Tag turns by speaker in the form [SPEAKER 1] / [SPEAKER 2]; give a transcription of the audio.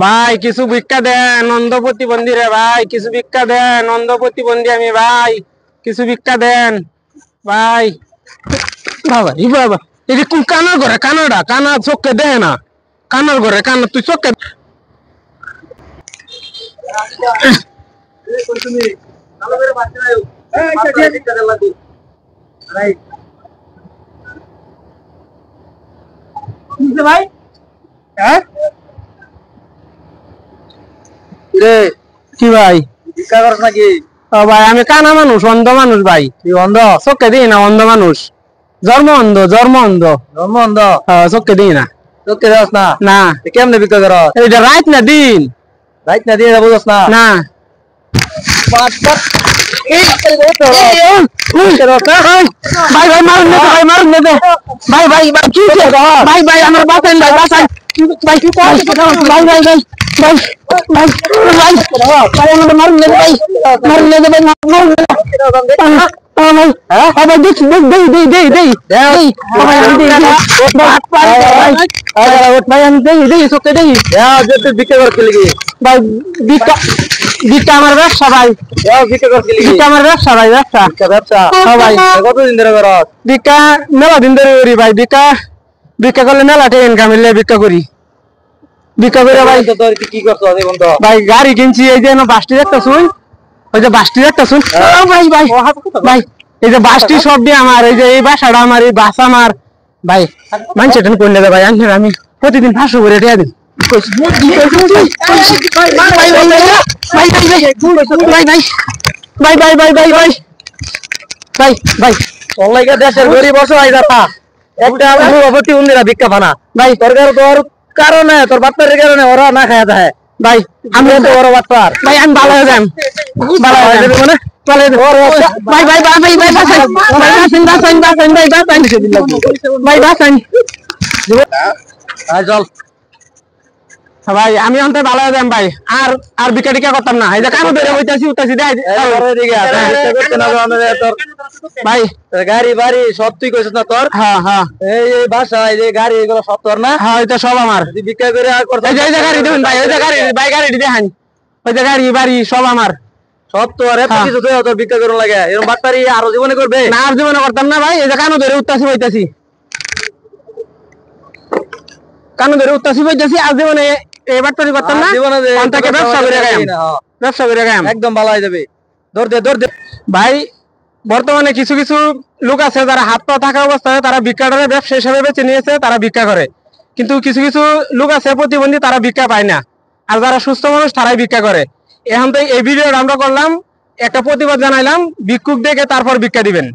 [SPEAKER 1] ভাই কিছু ভিক্ষা দেন, অন্ধ প্রতিবন্ধী রে ভাই, কিছু ভিক্ষা দেন, অন্ধ প্রতিবন্ধী আমি ভাই, কিছু ভিক্ষা দেন ভাই। বাবা ই বাবা, এই কোন কানার ঘরে, কানাডা কানা চোখে দেয় না, কানার ঘরে কানা, তুই চোখে ভাই। হ্যাঁ কি ভাই ভিক্ষা করছ নাকি? ও ভাই আমি কানা মানুষ, অন্ধ মানুষ ভাই। তুই অন্ধ? চোখে দিই না, অন্ধ মানুষ, জন্ম অন্ধ, জন্ম অন্ধ, জন্ম অন্ধ। চোখে দিই না। চোখে দাস না? না। কেমনে ভিক্ষা কর? এটা রাত না দিন? রাত না দিন বুঝছ না? না। ভাই ভাই মারুন না, ভাই মারুন না, ভাই ভাই ভাই কি ভাই ভাই আমার বাঁচান, ভাই বাঁচান, ভাই কি ভাই ভাই ভাই ভাই ভাই ভাই ভাই ভাই আমাকে মারুন না, ভাই মারুন না, ভাই মারুন না, ভাই ভাই দেখ দেখ দেই দেই দেই দেই ভাই আমি দেই ভাই আমি দেই দেই সত্যি দেই যে ভিক্ষা করতে লাগি ভাই। ভিক্ষা ভিক্ষা আমার ব্যবসা ভাই, ভিক্ষা করতে লাগি, ভিক্ষা আমার ব্যবসা ভাই, ব্যবসা ব্যবসা। হ্যাঁ ভাই। কতদিন ধরে করো ভিক্ষা? মেলা দিন ধরে করি ভাই ভিক্ষা। ভিক্ষা করলে মেলা টাকা ইনকাম হইলে ভিক্ষা করি। ভিক্ষা করে ভাই তোর কি করছো এখন? তো ভাই গাড়ি কিনছি, এই যে বাসটি একটা শুন, ওই যে বাসটি একটা শুন ভাই ভাই ভাই, এই যে বাসটি সব দিয়ে আমার, এই যে এই বাসাটা আমার, এই বাস আমার ভাই। মানুষ এটা করলে ভাই আমি প্রতিদিন 500 করে টাকা দিই। দেশের গরিব অসহায় দাতা একটা সভাপতি উন্দিরা ভিক্ষা পানা ভাই, সরকার তোর কারণে, তোর বাচ্চার কারণে ওরা না খায়া যায় ভাই। আমি তো বড় বাচ্চার ভাই, আমি ভালো হয়ে যাম, ভালো হয়ে যাবে মানে ভাই ভাই ভাই ভাই ভাই বাঁচান বাঁচান বাঁচান ভাই বাঁচান ভাই বাঁচান চল ভাই। আমি অন্তে ভালো হয়ে যাম ভাই, আর আর ভিক্ষা টিকা করতাম না। এই যে কারো বেড়ে হইতাছি উঠতাছি ভাই, গাড়ি বাড়ি সব তুই কইছিস না তোর? হ্যাঁ হ্যাঁ, এই বাসা, এই যে গাড়ি, এগুলো সব তোর না? হ্যাঁ এটা সব আমার। ভিক্ষা করে আর করতে, এই যে গাড়ি দেবেন ভাই, ওই যে গাড়ি ভাই, গাড়ি দেখান, ওই যে গাড়ি বাড়ি সব আমার, সব তোর। এত কিছু তো তোর ভিক্ষা করুন লাগে, এরকম বাটপারি আরো জীবনে করবে না? আর জীবনে করতাম না ভাই। এই যে কানো ধরে উঠতাছি হইতাছি, কানো ধরে উঠতাছি হইতাছি, আর জীবনে এই বাটপারি করতাম না। জীবনে ব্যবসা করে গায়, ব্যবসা করে গায় একদম ভালো হয়ে যাবে। দৌড় দে দৌড় দে ভাই। বর্তমানে কিছু কিছু লোক আছে যারা হাত পা থাকা অবস্থায় তারা ভিক্ষাটারে ব্যবসা হিসেবে বেছে নিয়েছে, তারা ভিক্ষা করে। কিন্তু কিছু কিছু লোক আছে প্রতিবন্ধী, তারা ভিক্ষা পায় না। আর যারা সুস্থ মানুষ তারাই ভিক্ষা করে। এখন তো এই ভিডিওটা আমরা করলাম, একটা প্রতিবাদ জানাইলাম, ভিক্ষুক দেখে তারপর ভিক্ষা দিবেন।